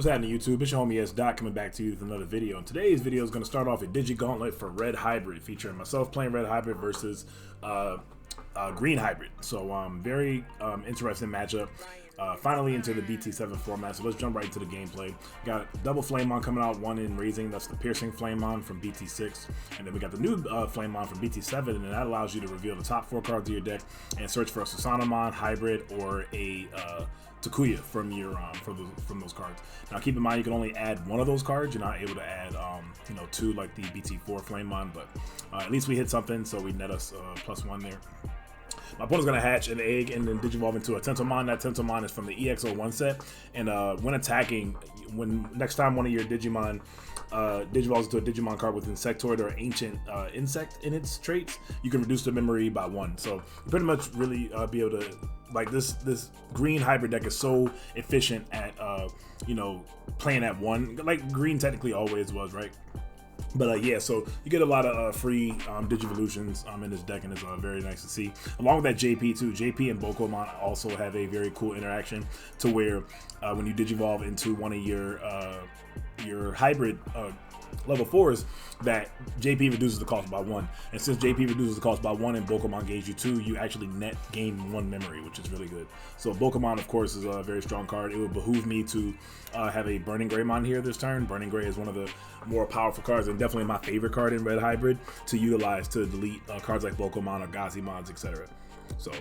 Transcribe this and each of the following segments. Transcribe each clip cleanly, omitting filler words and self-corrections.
happening, YouTube? It's your homie S. Doc coming back to you with another video. And today's video is going to start off a Digi-Gauntlet for Red Hybrid, featuring myself playing Red Hybrid versus Green Hybrid. So very interesting matchup. Finally into the BT7 format, so let's jump right into the gameplay. Got double Flamemon coming out, one in Raising, that's the Piercing Flamemon from BT6, and then we got the new Flamemon from BT7, and that allows you to reveal the top 4 cards of your deck and search for a Susanamon, Hybrid, or a Takuya from your from those cards. Now keep in mind you can only add one of those cards. You're not able to add two like the BT4 Flamemon, but at least we hit something, so we net us +1 there. My opponent's going to hatch an egg and then Digivolve into a Tentomon. That Tentomon is from the EX01 set. And when attacking, next time one of your Digimon Digivolves into a Digimon card with Insectoid or Ancient Insect in its traits, you can reduce the memory by 1. So you pretty much really be able to, like, this green hybrid deck is so efficient at playing at 1, like green technically always was, right? But yeah, so you get a lot of free Digivolutions in this deck, and it's very nice to see. Along with that JP too, JP and Bokomon also have a very cool interaction to where when you Digivolve into one of your hybrid level 4s, that JP reduces the cost by 1. And since JP reduces the cost by 1 and Bokomon gains you 2, you actually net gain 1 memory, which is really good. So Bokomon, of course, is a very strong card. It would behoove me to have a Burning Greymon here this turn. Burning Grey is one of the more powerful cards and definitely my favorite card in Red Hybrid to utilize to delete cards like Bokomon or Gazimons, etc. So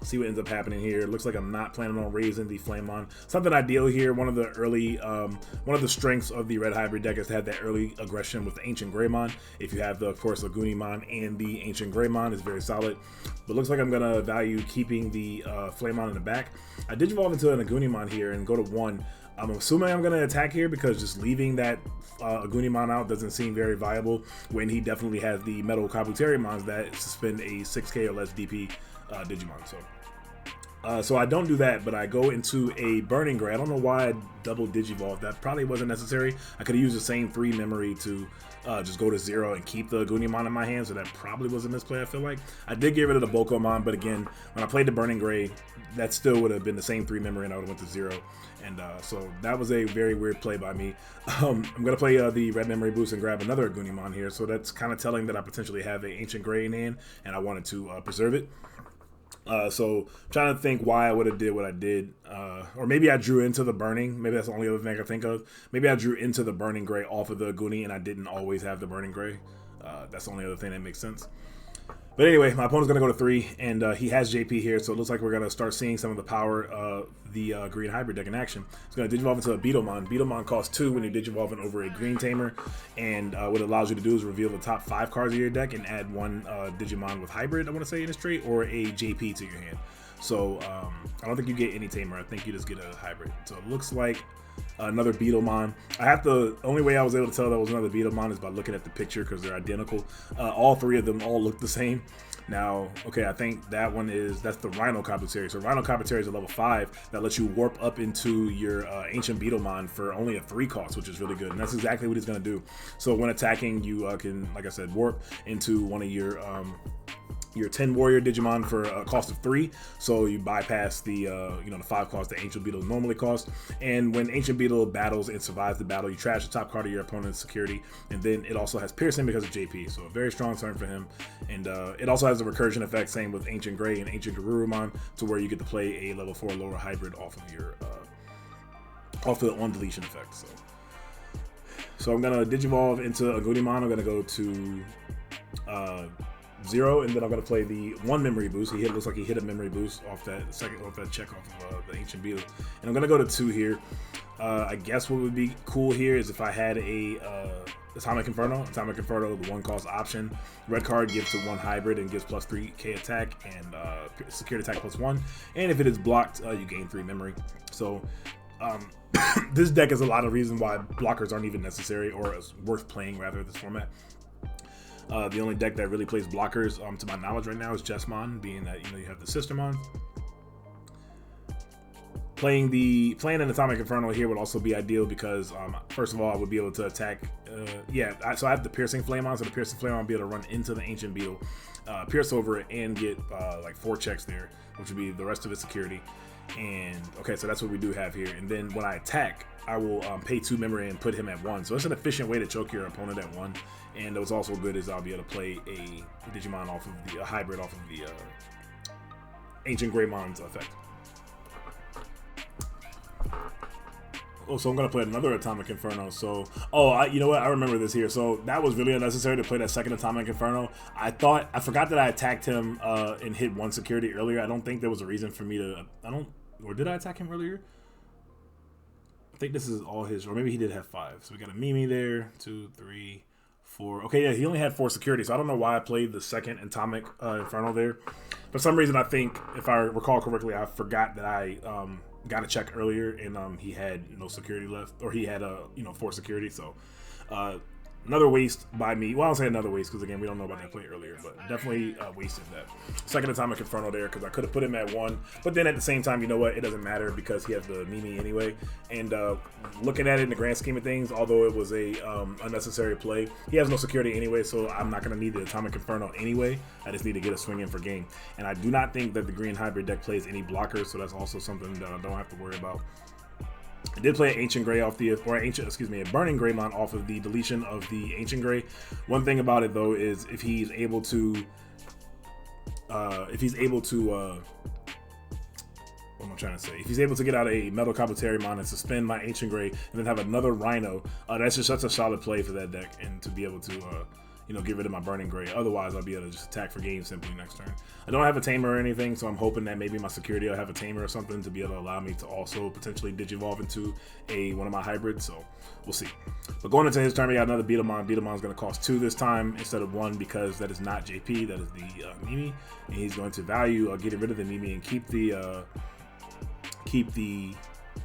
see what ends up happening here. Looks like I'm not planning on raising the Flamemon. Something ideal here. One of the early, one of the strengths of the Red Hybrid deck is to have that early aggression with the Ancient Greymon. If you have the, of course, Lagoonimon and the Ancient Greymon is very solid. But looks like I'm gonna value keeping the Flamemon in the back. I Digivolve into an Lagoonimon here and go to 1. I'm assuming I'm gonna attack here because just leaving that Lagoonimon out doesn't seem very viable when he definitely has the Metal Kabuterimons that suspend a 6k or less DP Digimon. So I don't do that, but I go into a Burning Gray. I don't know why I double Digivolve. That probably wasn't necessary. I could have used the same 3 memory to just go to 0 and keep the Lagoonimon in my hand, so that probably was a misplay, I feel like. I did get rid of the Bokomon, but again, when I played the Burning Gray, that still would have been the same 3 memory and I would have went to 0. And so that was a very weird play by me. I'm going to play the red memory boost and grab another Lagoonimon here, so that's kind of telling that I potentially have an Ancient Gray in hand, and I wanted to preserve it. So I'm trying to think why I would have did what I did, or maybe I drew into the Burning. Maybe that's the only other thing I can think of. Maybe I drew into the Burning Gray off of the Goonie and I didn't always have the Burning Gray. That's the only other thing that makes sense. But anyway, my opponent's going to go to 3, and he has JP here, so it looks like we're going to start seeing some of the power of the Green Hybrid deck in action. It's going to Digivolve into a Beetlemon. Beetlemon costs 2 when you're Digivolving over a Green Tamer, and what it allows you to do is reveal the top 5 cards of your deck and add 1 Digimon with Hybrid, I want to say, in this trait, or a JP to your hand. So I don't think you get any Tamer. I think you just get a Hybrid. So it looks like another Beetlemon. The only way I was able to tell that was another Beetlemon is by looking at the picture because they're identical. All 3 of them all look the same. Now, okay, I think that's the Rhino Kabuteri. So Rhino Kabuteri is a level 5 that lets you warp up into your Ancient Beetlemon for only a 3 cost, which is really good. And that's exactly what he's going to do. So when attacking, you can, like I said, warp into one of your 10 Warrior Digimon for a cost of 3, so you bypass the the 5 cost that Ancient Beetle normally costs. And when Ancient Beetle battles and survives the battle, you trash the top card of your opponent's security, and then it also has Piercing because of JP, so a very strong turn for him. And it also has a recursion effect, same with Ancient Gray and Ancient Garurumon, to where you get to play a level 4 lower hybrid off of your off the on deletion effect. So I'm gonna Digivolve into a Lagoonimon. I'm gonna go to 0, and then I'm going to play the 1 memory boost. Looks like he hit a memory boost off that check off of the Ancient Beetle. And I'm going to go to 2 here. I guess what would be cool here is if I had a Atomic Inferno. Atomic Inferno, the 1 cost option. Red card gives to 1 hybrid and gives plus 3k attack and security attack plus 1. And if it is blocked, you gain 3 memory. So this deck has a lot of reasons why blockers aren't even necessary, or is worth playing rather this format. The only deck that really plays blockers, to my knowledge right now, is Jesmon, being that you have the Sistermon. Playing an Atomic Inferno here would also be ideal because first of all, I would be able to attack. So I have the Piercing Flamemon, so the Piercing Flamemon would be able to run into the Ancient Beetle, pierce over it, and get like 4 checks there, which would be the rest of its security. And okay, so that's what we do have here. And then when I attack, I will pay 2 memory and put him at 1. So it's an efficient way to choke your opponent at 1. And what's also good is I'll be able to play a Digimon off of the hybrid off of the Ancient Greymon's effect. Oh, so I'm gonna play another Atomic Inferno. So, you know what? I remember this here. So that was really unnecessary to play that second Atomic Inferno. I forgot that I attacked him and hit 1 security earlier. I don't think there was a reason for me to. Or did I attack him earlier? I think this is all his, or maybe he did have 5. So we got a Mimi there, 2, 3, 4. Okay, yeah, he only had 4 security. So I don't know why I played the second Atomic Inferno there. For some reason, I think if I recall correctly, I forgot that I got a check earlier, and he had no security left, or he had 4 security. So another waste by me. Well, I don't say another waste because again we don't know about that play earlier, but definitely wasted that second Atomic Inferno there because I could have put him at 1. But then at the same time, you know what? It doesn't matter because he has the Mimi anyway. And looking at it in the grand scheme of things, although it was a unnecessary play, he has no security anyway, so I'm not going to need the Atomic Inferno anyway. I just need to get a swing in for game. And I do not think that the green hybrid deck plays any blockers, so that's also something that I don't have to worry about. I did play an Ancient Grey off the, a Burning Greymon off of the deletion of the Ancient Grey. One thing about it though is if he's able to, what am I trying to say? If he's able to get out a Metal Kabuterimon and suspend my Ancient Grey and then have another Rhino, that's just such a solid play for that deck, and to be able to, get rid of my Burning Grey. Otherwise, I'll be able to just attack for game simply next turn. I don't have a tamer or anything, so I'm hoping that maybe my security will have a tamer or something to be able to allow me to also potentially Digivolve into one of my hybrids, so we'll see. But going into his turn, we got another Beetlemon. Beetlemon's going to cost 2 this time instead of 1 because that is not JP, that is the Mimi, and he's going to value getting rid of the Mimi and keep the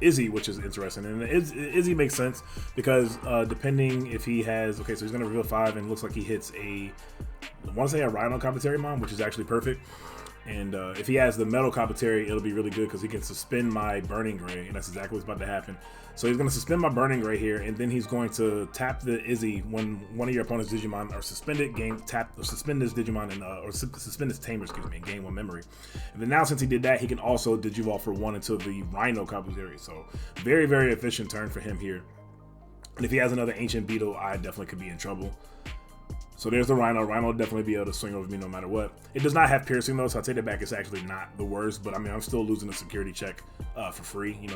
Izzy, which is interesting. And Izzy makes sense because depending if he has, okay, so he's going to reveal 5 and looks like he hits I want to say a Rhino Kabuterimon, which is actually perfect. And if he has the Metal Kabuteri, it'll be really good because he can suspend my Burning Grey, and that's exactly what's about to happen. So he's going to suspend my Burning Grey here, and then he's going to tap the Izzy when one of your opponent's Digimon are suspended, suspend this Digimon, and, or suspend his tamer, and gain 1 memory. And then now since he did that, he can also Digivolve for 1 into the Rhino Kabuteri. So very, very efficient turn for him here. And if he has another Ancient Beetle, I definitely could be in trouble. So there's the Rhino. Rhino will definitely be able to swing over me no matter what. It does not have piercing though, so I take it back. It's actually not the worst, but I mean, I'm still losing a security check for free,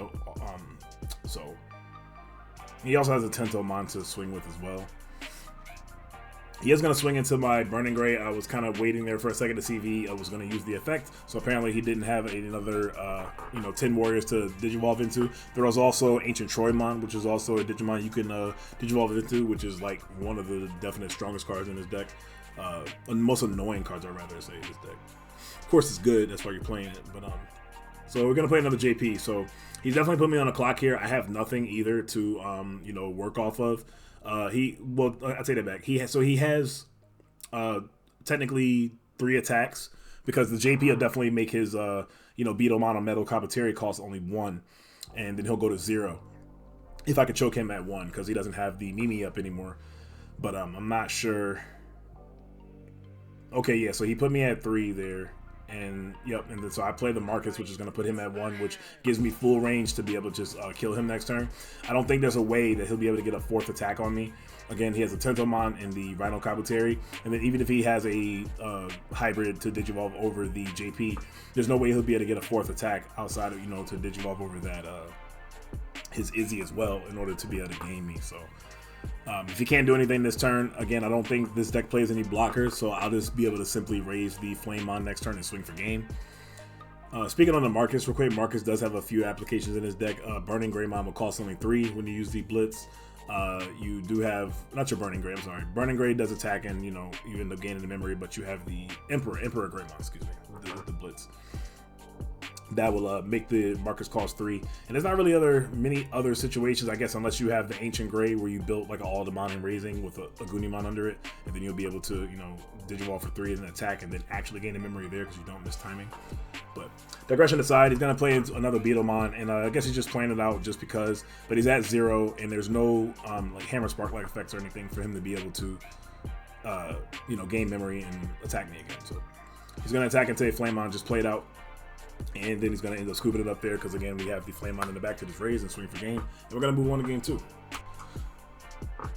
so he also has a Tentomon to swing with as well. He is going to swing into my Burning Grey. I was kind of waiting there for a second to see if he was going to use the effect. So apparently he didn't have another, 10 warriors to Digivolve into. There was also Ancient Troymon, which is also a Digimon you can Digivolve into, which is like one of the definite strongest cards in his deck. And most annoying cards, I'd rather say, in his deck. Of course, it's good. That's why you're playing it. But so we're going to play another JP. So he's definitely put me on a clock here. I have nothing either to, work off of. I'll take that back. He has technically 3 attacks because the JP will definitely make his Beetlemon on Metal Kabuteri cost only 1, and then he'll go to 0 if I could choke him at 1 because he doesn't have the Mimi up anymore. But I'm not sure. Okay, yeah, so he put me at 3 there. And yep, and then so I play the Marcus, which is going to put him at 1, which gives me full range to be able to just kill him next turn. I don't think there's a way that he'll be able to get a 4th attack on me. Again, he has a Tentomon and the Rhino Kabuteri, and then even if he has a hybrid to Digivolve over the JP, there's no way he'll be able to get a 4th attack outside of to Digivolve over that his Izzy as well in order to be able to game me. So. If he can't do anything this turn, again, I don't think this deck plays any blockers, so I'll just be able to simply raise the Flamemon next turn and swing for game. Speaking on the Marcus real quick, Marcus does have a few applications in his deck. Burning Greymon will cost only 3 when you use the Blitz. You do have, not your Burning Grey, I'm sorry. Burning Grey does attack and, you end up gaining the memory, but you have the Emperor Greymon, excuse me, with the Blitz. That will make the Marcus cost 3, and there's not really many other situations, I guess, unless you have the Ancient Grey where you built like an Aldemon and Raising with a Gunimon under it, and then you'll be able to Digivolve for 3 and then attack and then actually gain a memory there because you don't miss timing. But digression aside, he's gonna play another Beetlemon, and I guess he's just playing it out just because. But he's at 0, and there's no like Hammer Spark like effects or anything for him to be able to gain memory and attack me again. So he's gonna attack into a Flamemon, just play it out. And then he's going to end up scooping it up there because, again, we have the Flame on in the back to just raise and swing for game. And we're going to move on to game 2.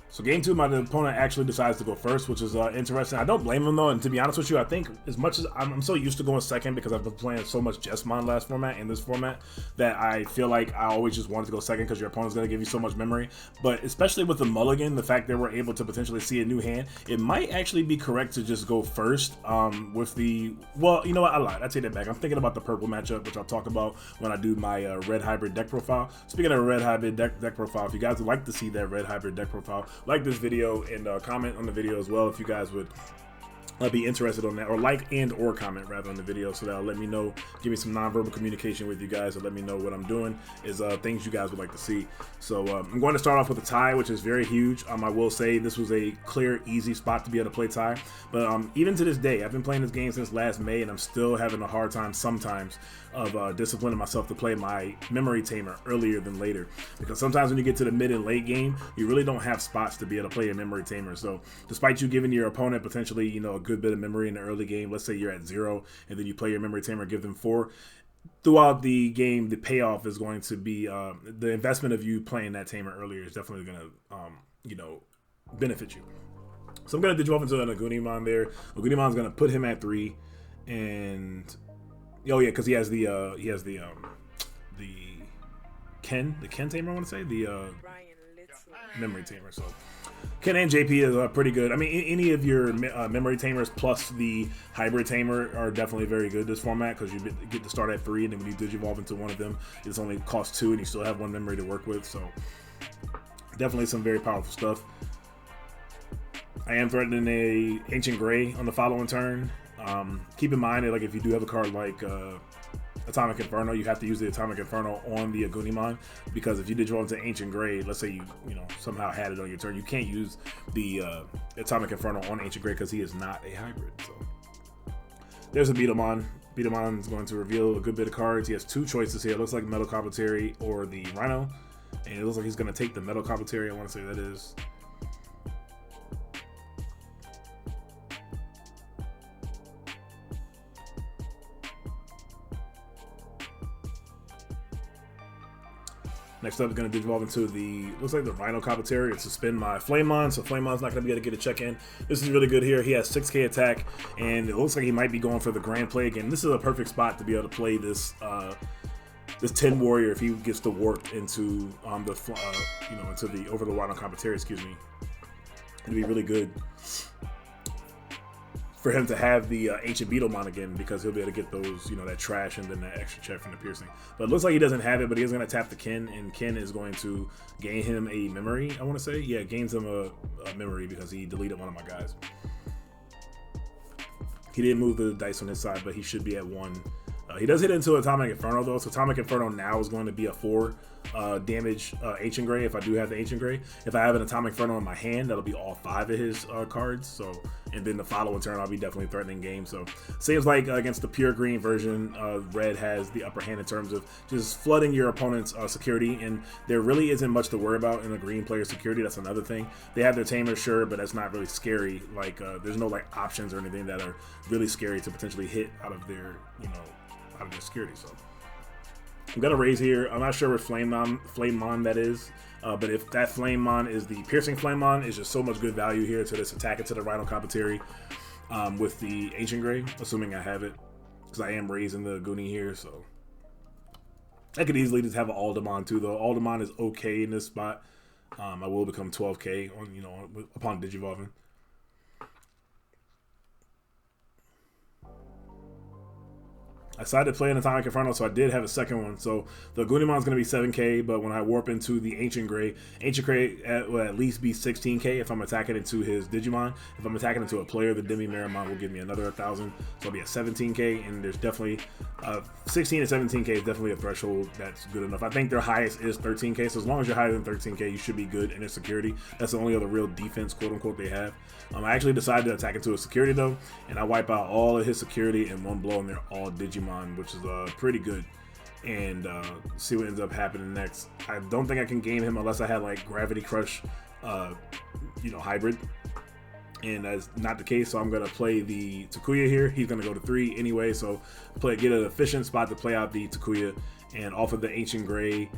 So game 2, my opponent actually decides to go first, which is interesting. I don't blame him, though, and to be honest with you, I think as much as I'm so used to going second because I've been playing so much Jessamon last format and this format that I feel like I always just wanted to go second because your opponent's going to give you so much memory. But especially with the mulligan, the fact that we're able to potentially see a new hand, it might actually be correct to just go first with the... Well, you know what? I lied. I take that back. I'm thinking about the purple matchup, which I'll talk about when I do my red hybrid deck profile. Speaking of red hybrid deck profile, if you guys would like to see that red hybrid deck profile, like this video and comment on the video as well if you guys would be interested on that, or like and or comment rather on the video, so that'll let me know, give me some nonverbal communication with you guys and let me know what I'm doing is things you guys would like to see. So I'm going to start off with a tie, which is very huge. I will say this was a clear, easy spot to be able to play tie, but even to this day, I've been playing this game since last May and I'm still having a hard time sometimes of disciplining myself to play my memory tamer earlier than later, because sometimes when you get to the mid and late game, you really don't have spots to be able to play a memory tamer. So despite you giving your opponent potentially, you know, a good bit of memory in the early game, let's say you're at 0 and then you play your memory tamer, give them 4, throughout the game the payoff is going to be the investment of you playing that tamer earlier is definitely going to you know, benefit you. So I'm going to Digimon into an Agumon there. Agumon's going to put him at 3, and oh yeah, because he has the Ken tamer, I want to say, the memory tamer. So Ken and JP is pretty good. I mean, any of your memory tamers plus the hybrid tamer are definitely very good this format, because you get to start at 3, and then when you digivolve into one of them, it's only costs 2, and you still have 1 memory to work with. So definitely some very powerful stuff. I am threatening a Ancient Gray on the following turn. Keep in mind that, like, if you do have a card like Atomic Inferno, you have to use the Atomic Inferno on the Agumon, because if you did draw into Ancient Gray, let's say you know somehow had it on your turn, you can't use the Atomic Inferno on Ancient Gray because he is not a hybrid. So there's a Beetlmon. Beetlmon is going to reveal a good bit of cards. He has 2 choices here. It looks like Metal Carpetary or the Rhino, and it looks like he's going to take the Metal Carpetary. I want to say that is. Next up, is going to digivolve into the, looks like the Rhino Carpetary. It's to spin my Flamemon, so Flamemon's not going to be able to get a check-in. This is really good here. He has 6k attack, and it looks like he might be going for the Grand Plague, and this is a perfect spot to be able to play this this Tin Warrior if he gets to warp into you know, into the over the Rhino Carpetary, excuse me. It'd be really good for him to have the Ancient Beetlemon again, because he'll be able to get those, you know, that trash and then that extra check from the piercing. But it looks like he doesn't have it, but he is going to tap the Ken, and Ken is going to gain him a memory, I want to say. Yeah, gains him a memory because he deleted one of my guys. He didn't move the dice on his side, but he should be at 1. He does hit into Atomic Inferno, though, so Atomic Inferno now is going to be a 4 damage Ancient Gray if I do have the Ancient Gray. If I have an Atomic Inferno in my hand, that'll be all 5 of his cards. So, and then the following turn, I'll be definitely threatening game. So, seems like against the pure green version, Red has the upper hand in terms of just flooding your opponent's security, and there really isn't much to worry about in the green player's security. That's another thing. They have their tamer, sure, but that's not really scary. Like, there's no like options or anything that are really scary to potentially hit out of their, you know, out of their security. So I'm gonna raise here. I'm not sure what Flamemon that is, but if that Flamemon is the piercing Flamemon, is just so much good value here to this attack into the Rhino Carpetary with the Ancient Gray, assuming I have it, because I am raising the Goonie here. So I could easily just have an Aldemon too, though. Aldemon is okay in this spot. I will become 12k on, you know, upon digivolving. I decided to play an Atomic Inferno, so I did have a second one. So the Agumon is going to be 7k, but when I warp into the Ancient Gray will at least be 16k if I'm attacking into his Digimon. If I'm attacking into a player, the Demi Marimon will give me another 1,000, so I'll be at 17k, and there's definitely 16 to 17k is definitely a threshold that's good enough. I think their highest is 13k, so as long as you're higher than 13k, you should be good in their security. That's the only other real defense, quote-unquote, they have. I actually decided to attack into a security, though, and I wipe out all of his security in one blow, and they're all Digimon, which is pretty good. And see what ends up happening next. I don't think I can game him unless I had like Gravity Crush, you know, hybrid. and that's not the case, so I'm going to play the Takuya here. He's going to go to 3 anyway, so get an efficient spot to play out the Takuya, and off of the Ancient Gray.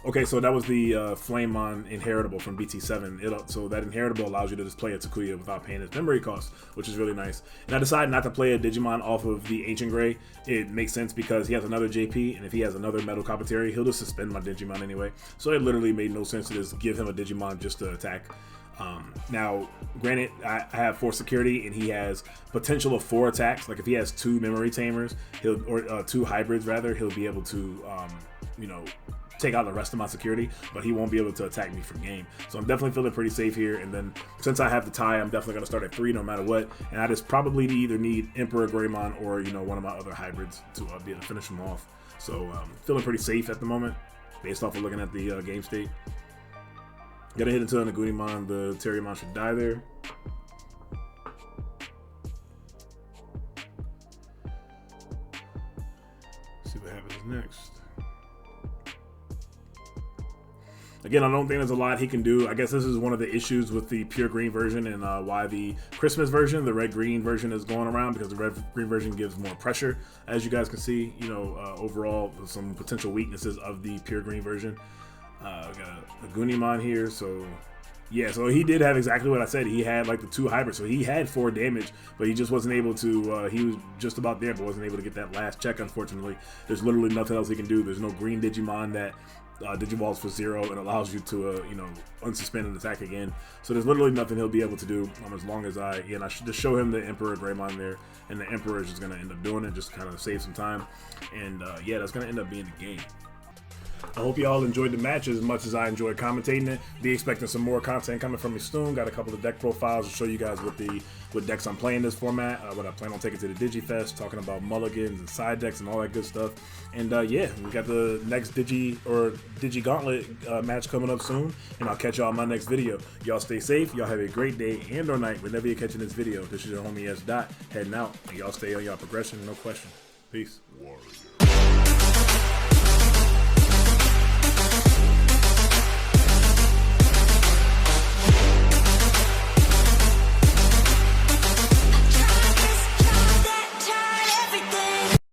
Okay, so that was the Flamemon Inheritable from BT7. So that Inheritable allows you to just play a Takuya without paying its memory cost, which is really nice. And I decided not to play a Digimon off of the Ancient Gray. It makes sense because he has another JP, and if he has another Metal Copetary, he'll just suspend my Digimon anyway. So it literally made no sense to just give him a Digimon just to attack. Now, granted, I have 4 security, and he has potential of 4 attacks. Like if he has 2 memory tamers, or 2 hybrids rather, he'll be able to, you know, take out the rest of my security, but he won't be able to attack me from game. So I'm definitely feeling pretty safe here. And then since I have the tie, I'm definitely going to start at 3 no matter what. And I just probably either need Emperor Greymon or, you know, one of my other hybrids to be able to finish him off. So feeling pretty safe at the moment based off of looking at the game state. Gotta hit into the Nagunimon. The Terriermon should die there. See what happens next. Again, I don't think there's a lot he can do. I guess this is one of the issues with the pure green version, and why the Christmas version, the red-green version, is going around, because the red-green version gives more pressure. As you guys can see, you know, overall, some potential weaknesses of the pure green version. We got a Gunimon here, so yeah, so he did have exactly what I said. He had like the 2 hybrids, so he had 4 damage, but he just wasn't able to, he was just about there, but wasn't able to get that last check, unfortunately. There's literally nothing else he can do. There's no green Digimon that Digivolves for 0 and allows you to, you know, unsuspend and attack again. So there's literally nothing he'll be able to do as long as I should just show him the Emperor Greymon there, and the Emperor is just going to end up doing it, just to kind of save some time. And yeah, that's going to end up being the game. I hope y'all enjoyed the match as much as I enjoyed commentating it. Be expecting some more content coming from me soon. Got a couple of deck profiles to show you guys what decks I'm playing this format. What I plan on taking to the Digifest, talking about mulligans and side decks and all that good stuff. And yeah, we got the next Digi-Gauntlet match coming up soon, and I'll catch y'all in my next video. Y'all stay safe. Y'all have a great day and or night whenever you're catching this video. This is your homie S. Dot heading out, and y'all stay on y'all progression, no question. Peace. Warrior.